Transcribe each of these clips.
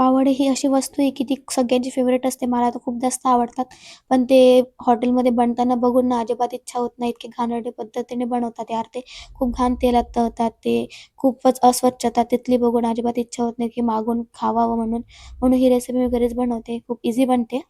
पाववडे ही अशी वस्तू आहे की ती सगळ्यांची फेव्हरेट असते. मला तर खूप जास्त आवडतात. पण ते हॉटेलमध्ये बनताना बघून ना अजिबात इच्छा होत नाही. इतकी घाणेरडे पद्धतीने बनवतात यार ते. खूप घाण तेलात तळतात ते. खूपच अस्वच्छता तिथली बघून अजिबात इच्छा होत नाही की मागून खावावं म्हणून. म्हणून ही रेसिपी मी घरीच बनवते. खूप इझी बनते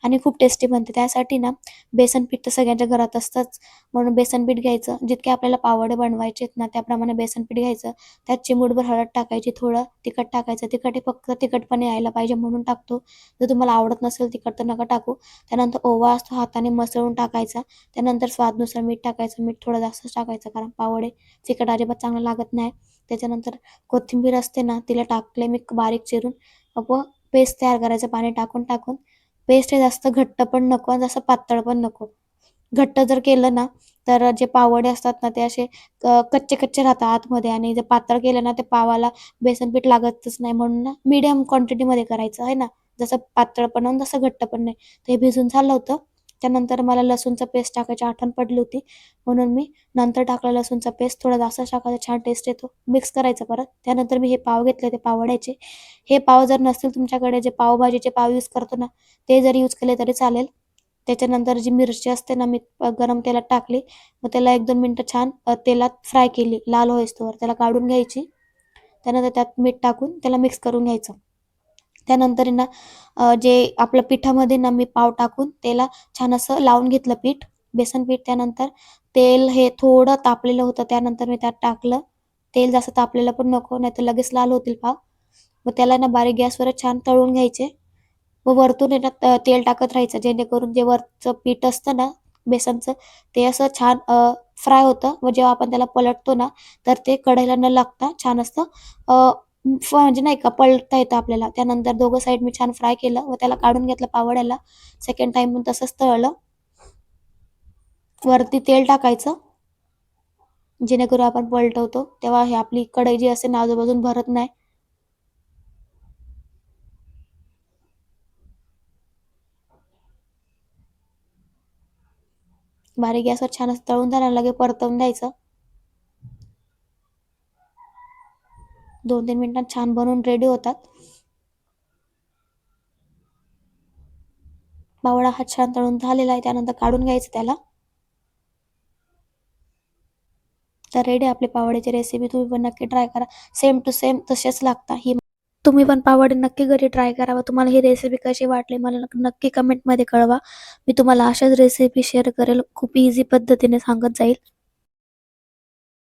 आणि खूप टेस्टी बनते. त्यासाठी ना बेसन पीठ तर सगळ्यांच्या घरात असतंच. म्हणून बेसन पीठ घ्यायचं. जितके आपल्याला पाववडे बनवायचे आहेत ना त्याप्रमाणे बेसन पीठ घ्यायचं. त्यात चिमूटभर हळद टाकायची, थोडं तिखट टाकायचं. तिखट हे फक्त तिखटपणा यायला पाहिजे म्हणून टाकतो. जर तुम्हाला आवडत नसेल तिखट तर नका टाकू. त्यानंतर ओवा असतो हाताने मसळून टाकायचा. त्यानंतर स्वादनुसार मीठ टाकायचं. मीठ थोडं जास्तच टाकायचं कारण पाववडे तिखट अजिबात चांगलं लागत नाही. त्याच्यानंतर कोथिंबीर असते ना तिला टाकले मी बारीक चिरून व पेस्ट तयार करायचं पाणी टाकून टाकून. पेस्ट हे जास्त घट्ट पण नको आणि जास्त पातळ पण नको. घट्ट जर केलं ना तर जे पाववडे असतात ना ते असे कच्चे-कच्चे राहतात आतमध्ये आणि जर पातळ केलं ना ते पावाला बेसन पीठ लागतच नाही. म्हणून ना मीडियम क्वांटिटीमध्ये करायचं आहे ना. जसं पातळ पण आणि जसं घट्ट पण नाही. ते भिजून झालं होतं. त्यानंतर मला लसूणचं पेस्ट टाकायची आठवण पडली होती. म्हणून मी नंतर टाकलं लसूणचा पेस्ट. थोडा जास्तच टाकायचा छान टेस्ट येतो. मिक्स करायचं परत. त्यानंतर मी हे पाव घेतले ते पाव वड्याचे. हे पाव जर नसतील तुमच्याकडे जे पावभाजीचे पाव यूज करतो ना ते जर यूज केले तरी चालेल. त्याच्यानंतर जी मिरची असते ना मी गरम तेलात टाकली. मग त्याला 1-2 मिनिटं छान तेलात फ्राय केली लाल होईस्तोवर. त्याला काढून घ्यायची. त्यानंतर त्यात मीठ टाकून त्याला मिक्स करून घ्यायचं. त्यानंतर आहे ना जे आपलं पिठामध्ये ना मी पाव टाकून त्याला छान असं लावून घेतलं पीठ, बेसन पीठ. त्यानंतर तेल हे थोडं तापलेलं होतं. त्यानंतर मी त्यात टाकलं. तेल जास्त तापलेलं पण नको नाहीतर लगेच लाल होतील पाव. मग त्याला ना बारीक गॅसवरच छान तळून घ्यायचे. व वरतून आहे ना तेल टाकत राहायचं जेणेकरून जे वरचं पीठ असतं ना बेसनचं ते असं छान फ्राय होतं व जेव्हा आपण त्याला पलटतो ना तर ते कढईला न लागता छान असतं म्हणजे नाही का पलटता येतं आपल्याला. त्यानंतर दोघं साईड मी छान फ्राय केलं व त्याला काढून घेतलं पाववड्याला. सेकंड टाईम पण तसंच तळलं. वरती तेल टाकायचं जेणेकरून आपण पलटवतो तेव्हा हे आपली कढई जी असते ना आजूबाजून भरत नाही. बारीक गॅसवर छान असं तळून झालं लगेच परतवून द्यायचं. 2-3 मिनिटात छान बनवून रेडी होतात. पाववडा हा छान तळून झालेला आहे. त्यानंतर काढून घ्यायचं त्याला. तर रेडी आपली पाववड्याची रेसिपी. तुम्ही पण नक्की ट्राय करा. सेम टू सेम तसेच लागतात. तुम्ही पण पाववडे नक्की घरी ट्राय करा व तुम्हाला ही रेसिपी कशी वाटली मला नक्की कमेंटमध्ये कळवा. मी तुम्हाला अशाच रेसिपी शेअर करेल. खूप इझी पद्धतीने सांगत जाईल.